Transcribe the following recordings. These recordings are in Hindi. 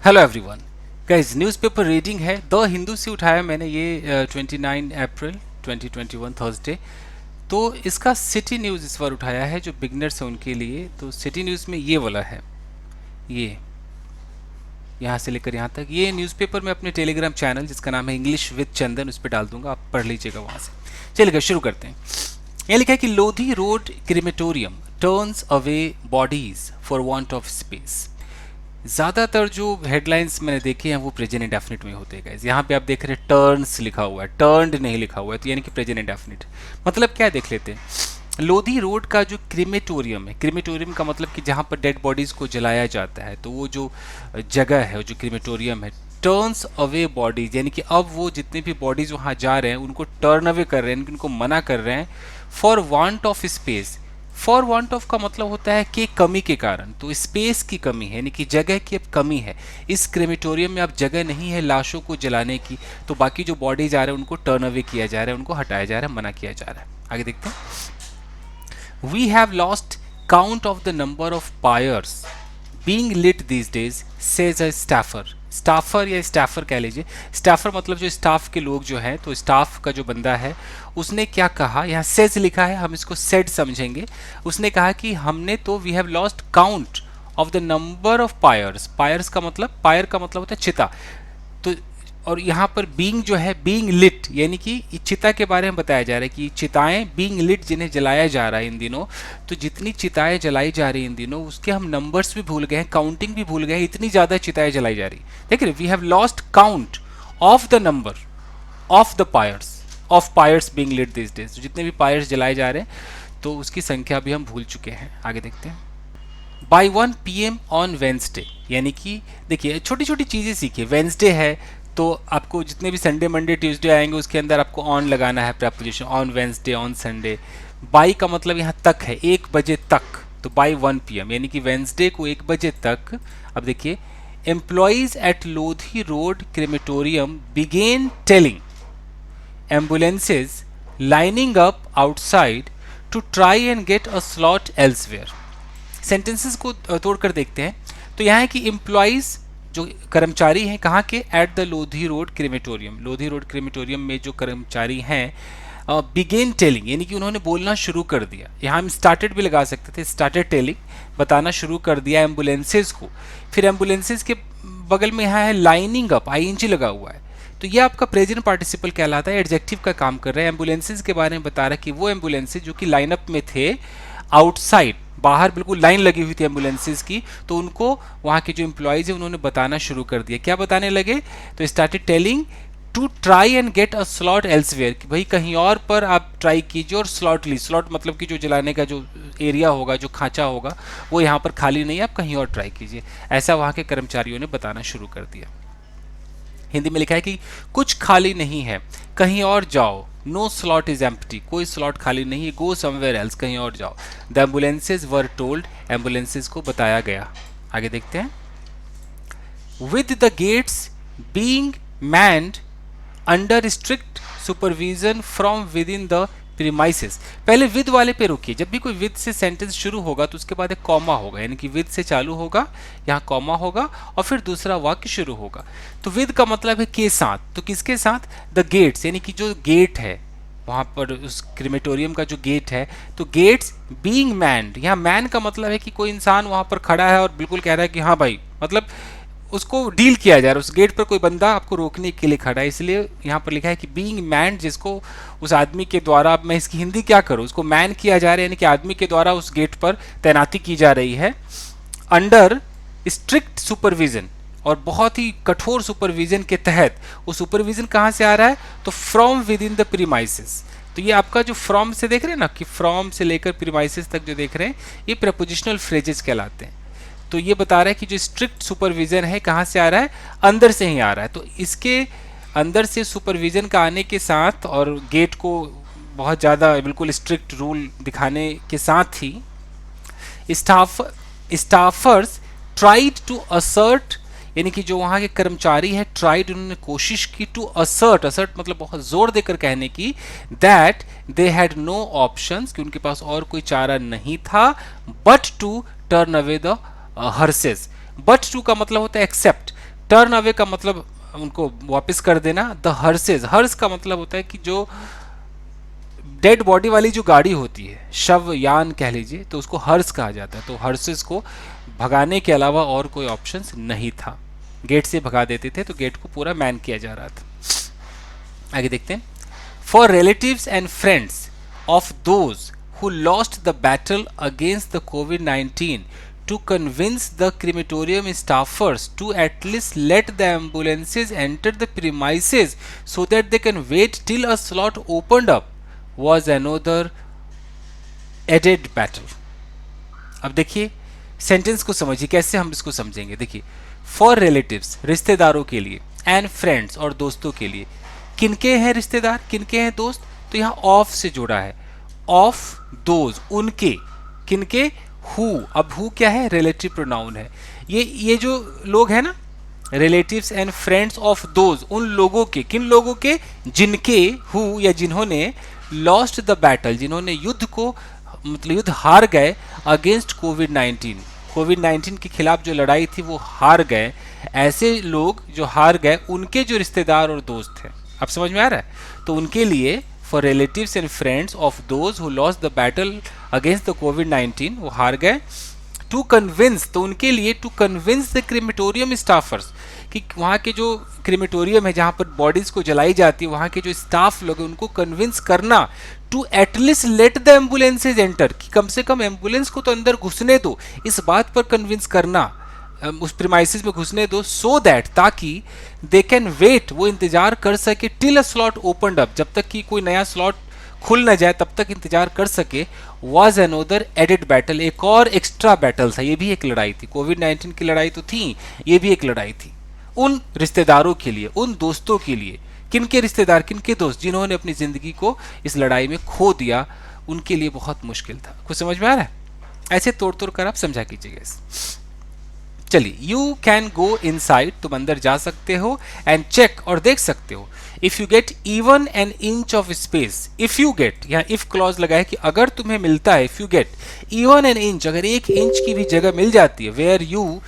Hello everyone guys, newspaper reading है। द हिंदू से उठाया मैंने ये 29 अप्रैल 2021 थर्सडे। तो इसका सिटी न्यूज़ इस बार उठाया है जो बिगनर्स हैं उनके लिए। तो सिटी न्यूज़ में ये वाला है, ये यहाँ से लेकर यहाँ तक। ये न्यूज़पेपर मैं अपने टेलीग्राम चैनल जिसका नाम है इंग्लिश विद चंदन उस पर डाल दूंगा, आप पढ़ लीजिएगा वहाँ से। चलिएगा शुरू करते हैं। यहाँ लिखा है कि Lodhi road crematorium turns away bodies for want of space. ज़्यादातर जो हेडलाइंस मैंने देखे हैं वो प्रेजेंट इंडेफिनिट में होते हैं। यहाँ पे आप देख रहे हैं टर्न्स लिखा हुआ है, टर्न्ड नहीं लिखा हुआ है, तो यानी कि प्रेजेंट इंडेफिनिट। मतलब क्या है देख लेते हैं। लोधी रोड का जो क्रिमेटोरियम है, क्रिमेटोरियम का मतलब कि जहाँ पर डेड बॉडीज़ को जलाया जाता है, तो वो जो जगह है, जो क्रिमेटोरियम है, टर्न्स अवे बॉडीज, यानी कि अब वो जितने भी बॉडीज़ वहाँ जा रहे हैं उनको टर्न अवे कर रहे हैं, उनको मना कर रहे हैं for want of space. For want of का मतलब होता है कि कमी के कारण, तो स्पेस की कमी है, यानी कि जगह की अब कमी है। इस क्रेमेटोरियम में अब जगह नहीं है लाशों को जलाने की, तो बाकी जो बॉडीज आ रहे हैं उनको टर्न अवे किया जा रहा है, उनको हटाया जा रहा है, मना किया जा रहा है। आगे देखते हैं। We have lost count of the number of pyres being lit these days says a staffer. Staffer या स्टाफर कह लीजिए। स्टाफर मतलब जो स्टाफ के लोग जो हैं, तो स्टाफ का जो बंदा है उसने क्या कहा, यहाँ सेज लिखा है, हम इसको सेड समझेंगे। उसने कहा कि हमने तो we have lost count of the number of pyres. Pyres का मतलब, पायर का मतलब होता है चिता, तो और यहाँ पर बीइंग जो है, बीइंग लिट, यानी कि चिता के बारे में बताया जा रहा है कि चिताएं बीइंग लिट, जिन्हें जलाया जा रहा है इन दिनों। तो जितनी चिताएं जलाई जा रही हैं इन दिनों उसके हम नंबर्स भी भूल गए हैं, काउंटिंग भी भूल गए हैं, इतनी ज़्यादा चिताएं जलाई जा रही। देख रहे, we have lost count of the number of the pyres, of pyres being lit this days. जितने भी पायर्स जलाए जा रहे हैं तो उसकी संख्या भी हम भूल चुके हैं। आगे देखते हैं। बाई 1 PM ऑन वेंसडे, यानी कि देखिए छोटी छोटी चीज़ें सीखिए। वेंसडे है तो आपको जितने भी संडे मंडे ट्यूसडे आएंगे उसके अंदर आपको ऑन लगाना है, preposition on Wednesday, on Sunday. By का मतलब यहाँ तक है, 1 बजे तक, तो बाई 1 PM यानी कि वेंसडे को 1 बजे तक। अब देखिए, employees at Lodhi Road crematorium began telling ambulances lining up outside to try and get a slot elsewhere. Sentences को तोड़कर देखते हैं। तो यहाँ है कि एम्प्लॉइज जो कर्मचारी हैं कहाँ के, at the Lodhi Road crematorium, Lodhi Road crematorium में जो कर्मचारी हैं, बिगेन टेलिंग यानी कि उन्होंने बोलना शुरू कर दिया। यहाँ हम स्टार्टेड भी लगा सकते थे, स्टार्टेड टेलिंग, बताना शुरू कर दिया एम्बुलेंसेज को। फिर एम्बुलेंसेज के बगल में यहाँ है लाइनिंग अप, ING लगा हुआ है, तो ये आपका प्रेजेंट पार्टिसिपल कहलाता है, एडजेक्टिव का काम कर रहा है। एम्बुलेंसेज के बारे में बता रहा है कि वो एम्बुलेंसेज जो कि लाइनअप में थे, आउटसाइड बाहर बिल्कुल लाइन लगी हुई थी एम्बुलेंसेज की, तो उनको वहाँ के जो एम्प्लॉयज़ हैं उन्होंने बताना शुरू कर दिया। क्या बताने लगे, तो started telling to try and get a slot elsewhere, कि भाई कहीं और पर आप ट्राई कीजिए और स्लॉट ली। स्लॉट मतलब कि जो जलाने का जो एरिया होगा, जो खांचा होगा, वो यहाँ पर खाली नहीं है, आप कहीं और ट्राई कीजिए। ऐसा वहाँ के कर्मचारियों ने बताना शुरू कर दिया। हिंदी में लिखा है कि कुछ खाली नहीं है, कहीं और जाओ। नो स्लॉट इज एम्प्टी, कोई स्लॉट खाली नहीं है, गो समवेयर एल्स, कहीं और जाओ। The ambulances were told, ambulances को बताया गया। आगे देखते हैं। With the gates being manned under strict supervision from with in the premises. पहले विद वाले पे रुकिए। जब भी कोई विद से सेंटेंस शुरू होगा तो उसके बाद एक कॉमा होगा, यानी कि विद से चालू होगा, यहाँ कॉमा होगा और फिर दूसरा वाक्य शुरू होगा। तो विद का मतलब है के साथ, तो किसके साथ, द गेट्स, यानी कि जो गेट है वहाँ पर उस क्रिमेटोरियम का जो गेट है, तो गेट्स बीइंग मैन्ड, यहाँ मैन का मतलब है कि कोई इंसान वहाँ पर खड़ा है और बिल्कुल कह रहा है कि हाँ भाई, मतलब उसको डील किया जा रहा है। उस गेट पर कोई बंदा आपको रोकने के लिए खड़ा है, इसलिए यहाँ पर लिखा है कि बीइंग मैन, जिसको उस आदमी के द्वारा, अब मैं इसकी हिंदी क्या करूँ, उसको मैन किया जा रहा है, यानी कि आदमी के द्वारा उस गेट पर तैनाती की जा रही है। अंडर स्ट्रिक्ट सुपरविजन, और बहुत ही कठोर सुपरविजन के तहत। वो सुपरविजन कहाँ से आ रहा है, तो from with in the premises. तो ये आपका जो फ्रॉम से देख रहे हैं ना, कि फ्रॉम से लेकर प्रीमाइसेस तक जो देख रहे हैं, ये प्रपोजिशनल फ्रेजेस कहलाते हैं। तो ये बता रहा है कि जो स्ट्रिक्ट सुपरविजन है कहाँ से आ रहा है, अंदर से ही आ रहा है। तो इसके अंदर से सुपरविजन का आने के साथ और गेट को बहुत ज़्यादा बिल्कुल स्ट्रिक्ट रूल दिखाने के साथ ही स्टाफर्स ट्राइड टू असर्ट, यानी कि जो वहाँ के कर्मचारी है, ट्राइड, उन्होंने कोशिश की, टू असर्ट, असर्ट मतलब बहुत जोर देकर कहने की, that they had no options, कि उनके पास और कोई चारा नहीं था, but to turn away the hearses. But to का मतलब होता है एक्सेप्ट, टर्न अवे का मतलब उनको वापस कर देना। द हर्सेज, हर्स का मतलब होता है कि जो डेड बॉडी वाली जो गाड़ी होती है, शव यान कह लीजिए, तो उसको हर्स कहा जाता है। तो हर्सेस को भगाने के अलावा और कोई ऑप्शंस नहीं था, गेट से भगा देते थे, तो गेट को पूरा मैन किया जा रहा था। आगे देखते हैं। For relatives and friends of those who lost the battle against the COVID-19 to convince the crematorium staffers to at least let the ambulances enter the premises so that they can wait till a slot opened up was another added battle। अब देखिए सेंटेंस को समझिए, कैसे हम इसको समझेंगे। देखिए, फॉर रिलेटिव्स रिश्तेदारों के लिए, एंड फ्रेंड्स और दोस्तों के लिए। किनके हैं रिश्तेदार, किनके हैं दोस्त, तो यहाँ ऑफ से जुड़ा है, ऑफ दोज उनके, किनके, हु। अब हु क्या है, रिलेटिव प्रोनाउन है। ये जो लोग हैं ना, relatives and friends of those, उन लोगों के, किन लोगों के, जिनके, हु या जिन्होंने, लॉस्ट द बैटल, जिन्होंने युद्ध को मतलब युद्ध हार गए, अगेंस्ट कोविड-19, कोविड-19 के खिलाफ जो लड़ाई थी वो हार गए। ऐसे लोग जो हार गए, उनके जो रिश्तेदार और दोस्त हैं। अब समझ में आ रहा है। तो उनके लिए, for relatives and friends of those who lost the battle against the कोविड-19, वो हार गए। टू कन्विंस, तो उनके लिए, to convince the crematorium staffers, कि वहाँ के जो क्रिमेटोरियम है जहाँ पर बॉडीज को जलाई जाती है, वहाँ के जो स्टाफ लोग हैं उनको कन्विंस करना, to at least let the ambulances enter, कि कम से कम एम्बुलेंस को तो अंदर घुसने दो, इस बात पर कन्विंस करना, उस प्रीमाइसिस में घुसने दो, सो दैट, ताकि दे कैन वेट, वो इंतजार कर सके, till a slot opened up, जब तक कि कोई नया स्लॉट खुल न जाए तब तक इंतजार कर सके। वॉज अनोदर एडेड बैटल, एक और एक्स्ट्रा बैटल था, ये भी एक लड़ाई थी। कोविड-19 की लड़ाई तो थी, ये भी एक लड़ाई थी उन रिश्तेदारों के लिए, उन दोस्तों के लिए। किनके रिश्तेदार, किनके दोस्त, जिन्होंने अपनी जिंदगी को इस लड़ाई में खो दिया, उनके लिए बहुत मुश्किल था। कुछ समझ में आ रहा है? ऐसे तोड़ तोड़ कर आप समझा कीजिएगा इस। चलिए, यू कैन गो इनसाइड, तुम अंदर जा सकते हो, एंड चेक, और देख सकते हो, if you get even an inch of space, if you get, यहाँ इफ क्लॉज लगा है कि अगर तुम्हें मिलता है, if you get even an inch, अगर 1 इंच की भी जगह मिल जाती है, वेयर यू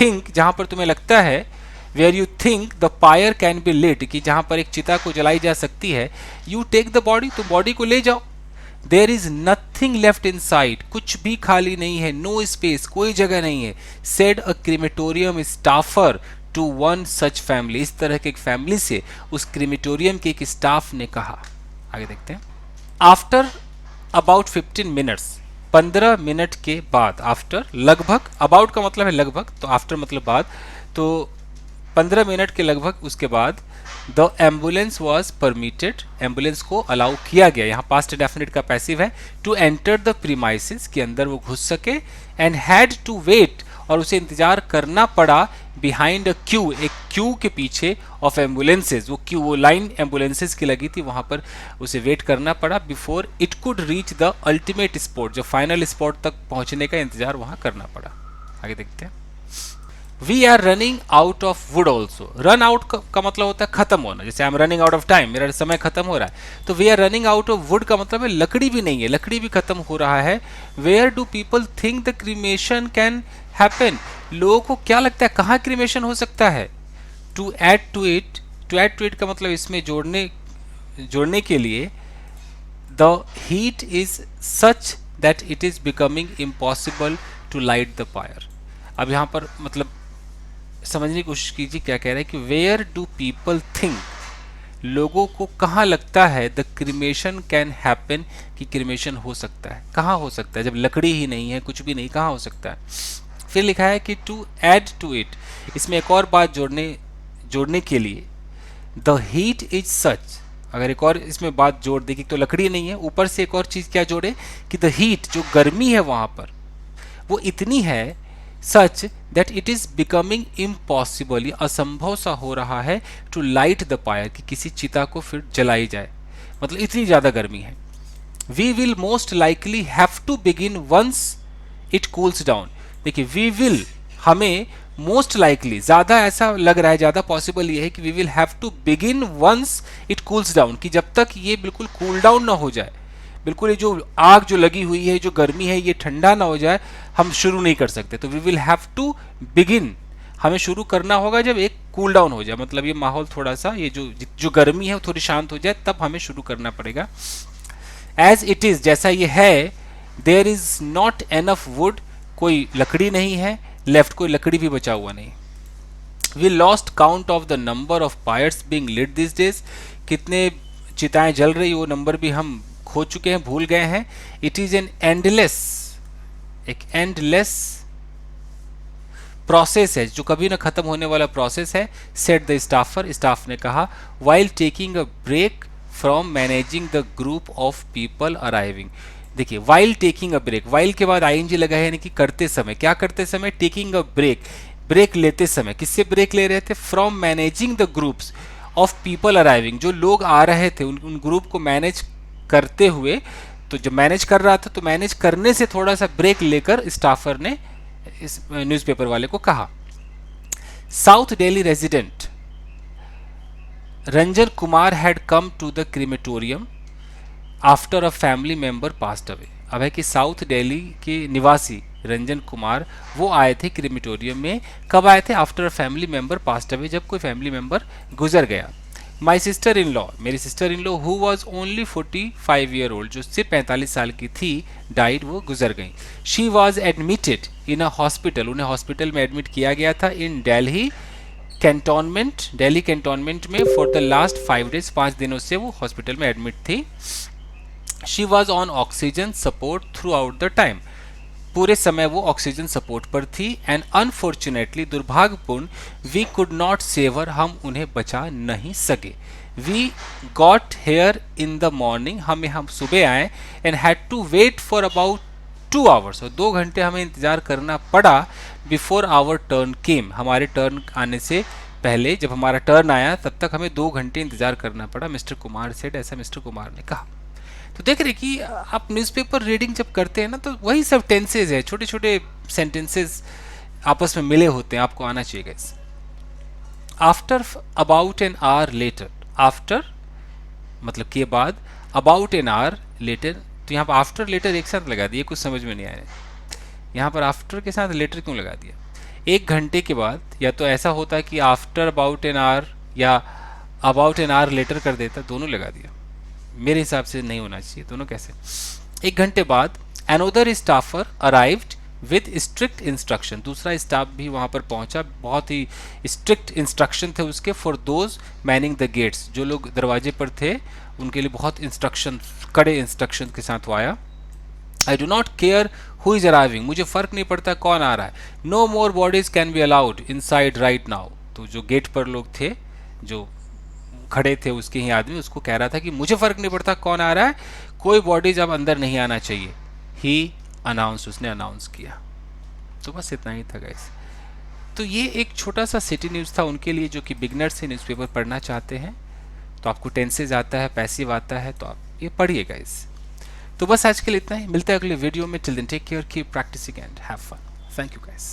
थिंक, जहां पर तुम्हें लगता है, where you think the fire can be lit, कि जहां पर एक चिता को जलाई जा सकती है, यू टेक द बॉडी, तो बॉडी को ले जाओ। There is nothing left inside, कुछ भी खाली नहीं है, नो स्पेस, कोई जगह नहीं है, said a crematorium staffer to one such family, इस तरह के एक फैमिली से उस क्रिमेटोरियम के एक स्टाफ ने कहा। आगे देखते हैं। आफ्टर अबाउट 15 मिनट्स, 15 मिनट के बाद, आफ्टर लगभग, अबाउट का मतलब है लगभग, तो आफ्टर मतलब बाद, तो 15 मिनट के लगभग उसके बाद, the ambulance was permitted, ambulance को अलाउ किया गया, यहाँ पास्ट डेफिनेट का पैसिव है, टू एंटर द प्रीमाइसिस, के अंदर वो घुस सके, एंड हैड टू वेट, और उसे इंतजार करना पड़ा, बिहाइंड अ क्यू, एक क्यू के पीछे, ऑफ एम्बुलेंसेज, वो क्यू, वो लाइन एम्बुलेंसेज की लगी थी, वहाँ पर उसे वेट करना पड़ा, before it could reach the ultimate spot, जो फाइनल स्पॉट तक पहुँचने का इंतजार वहाँ करना पड़ा। आगे देखते हैं। We are running out of wood also, run out का मतलब होता है खत्म होना, जैसे I am running out of time, मेरा समय खत्म हो रहा है, तो we are running out of wood का मतलब है लकड़ी भी नहीं है, लकड़ी भी खत्म हो रहा है। Where do people think the cremation can happen, लोगों को क्या लगता है कहाँ क्रीमेशन हो सकता है। To add to it, to add to it का मतलब इसमें जोड़ने के लिए, the heat is such that it is becoming impossible to light the fire. अब यहाँ पर मतलब समझने की कोशिश कीजिए क्या कह रहा है कि वेयर डू पीपल थिंक, लोगों को कहाँ लगता है, द क्रीमेशन कैन हैपन, कि क्रीमेशन हो सकता है। कहाँ हो सकता है जब लकड़ी ही नहीं है, कुछ भी नहीं, कहाँ हो सकता है। फिर लिखा है कि टू ऐड टू इट, इसमें एक और बात जोड़ने के लिए, द हीट इज सच, अगर एक और इसमें बात जोड़ दे कि तो लकड़ी नहीं है, ऊपर से एक और चीज़ क्या जोड़े कि द हीट, जो गर्मी है वहाँ पर, वो इतनी है, सच that it is becoming impossible, ये असंभव सा हो रहा है, टू लाइट द फायर, कि किसी चिता को फिर जलाई जाए, मतलब इतनी ज़्यादा गर्मी है। We will most likely have to begin once it cools down, देखिए वी विल, हमें मोस्ट लाइकली, ज़्यादा ऐसा लग रहा है, ज़्यादा पॉसिबल ये है कि we will have to begin once it cools down, कि जब तक ये बिल्कुल कूल डाउन ना हो जाए, बिल्कुल ये जो आग जो लगी हुई है, जो गर्मी है, ये ठंडा ना हो जाए, हम शुरू नहीं कर सकते। तो we will have to begin, हमें शुरू करना होगा जब एक कूल डाउन हो जाए, मतलब ये माहौल थोड़ा सा, ये जो गर्मी है वो थोड़ी शांत हो जाए, तब हमें शुरू करना पड़ेगा। एज इट इज, जैसा ये है, there is not enough wood, कोई लकड़ी नहीं है, लेफ्ट, कोई लकड़ी भी बचा हुआ नहीं। We lost count of the number of fires being lit this days, कितने चिताएं जल रही वो नंबर भी हम खो चुके हैं, भूल गए हैं। इट इज एन एंडलेस, एक एंडलेस प्रोसेस है, जो कभी ना खत्म होने वाला प्रोसेस है, सेट द स्टाफर, स्टाफ ने कहा, while taking a break from managing the group of people arriving. देखिए, while taking a break, while के बाद आईएनजी लगा है, यानी कि करते समय, क्या करते समय, टेकिंग अ ब्रेक, ब्रेक लेते समय, किससे ब्रेक ले रहे थे, from managing the groups of people arriving, जो लोग आ रहे थे उन ग्रुप को मैनेज करते हुए, तो जब मैनेज कर रहा था तो मैनेज करने से थोड़ा सा ब्रेक लेकर स्टाफर ने इस न्यूज़पेपर वाले को कहा। South Delhi resident Ranjan Kumar had come to the crematorium after a family member passed away. अब है कि साउथ दिल्ली के निवासी रंजन कुमार वो आए थे क्रीमेटोरियम में, कब आए थे, after a family member passed away, जब कोई फैमिली मेंबर गुजर गया। माई सिस्टर इन लॉ, मेरी sister in law, who was only 45 year old, जो सिर्फ 45 साल की थी, डाइड, वो गुजर गई। She was admitted in a hospital, उन्हें हॉस्पिटल में एडमिट किया गया था, in Delhi cantonment, Delhi cantonment में, फॉर द लास्ट 5 डेज, 5 दिनों से वो हॉस्पिटल में एडमिट थी। She was on oxygen support throughout the time, पूरे समय वो ऑक्सीजन सपोर्ट पर थी। एंड अनफॉर्चुनेटली, दुर्भाग्यपूर्ण, we could not save her, हम उन्हें बचा नहीं सके। We got here in the morning, हम सुबह आए, and had to wait for about 2 hours, और 2 घंटे हमें इंतजार करना पड़ा, बिफोर आवर टर्न केम, हमारे टर्न आने से पहले, जब हमारा टर्न आया तब तक हमें 2 घंटे इंतजार करना पड़ा, मिस्टर कुमार सेड, ऐसा मिस्टर कुमार ने कहा। तो देख रहे कि आप न्यूज़पेपर रीडिंग जब करते हैं ना, तो वही सब टेंसेज है, छोटे छोटे सेंटेंसेस आपस में मिले होते हैं, आपको आना चाहिए guys. After about an hour later, after मतलब के बाद, अबाउट एन आवर लेटर, तो यहाँ पर आफ्टर लेटर एक साथ लगा दिए, कुछ समझ में नहीं आया, यहाँ पर आफ्टर के साथ लेटर क्यों लगा दिया। 1 घंटे के बाद, या तो ऐसा होता कि आफ्टर अबाउट एन आवर, या अबाउट एन आवर लेटर कर देता, दोनों लगा दिया, मेरे हिसाब से नहीं होना चाहिए, दोनों कैसे। 1 घंटे बाद, another staffer arrived with strict instruction, दूसरा स्टाफ भी वहाँ पर पहुँचा, बहुत ही स्ट्रिक्ट इंस्ट्रक्शन थे उसके, for those Manning the gates, जो लोग दरवाजे पर थे उनके लिए बहुत इंस्ट्रक्शन, कड़े इंस्ट्रक्शन के साथ वो आया। I do not care who is arriving, मुझे फ़र्क नहीं पड़ता कौन आ रहा है। No more bodies can be allowed inside right now, तो जो गेट पर लोग थे, जो खड़े थे उसके ही आदमी, उसको कह रहा था कि मुझे फ़र्क नहीं पड़ता कौन आ रहा है, कोई बॉडीज अब अंदर नहीं आना चाहिए। ही अनाउंस, उसने अनाउंस किया। तो बस इतना ही था गाइस। तो ये एक छोटा सा सिटी न्यूज़ था उनके लिए जो कि बिगनर्स से न्यूज़पेपर पढ़ना चाहते हैं। तो आपको टेंसेज आता है, पैसिव आता है, तो आप ये पढ़िए गाइस। तो बस आज के लिए इतना ही, मिलता है अगले वीडियो में। Till then take care, keep practicing and have fun. Thank you guys.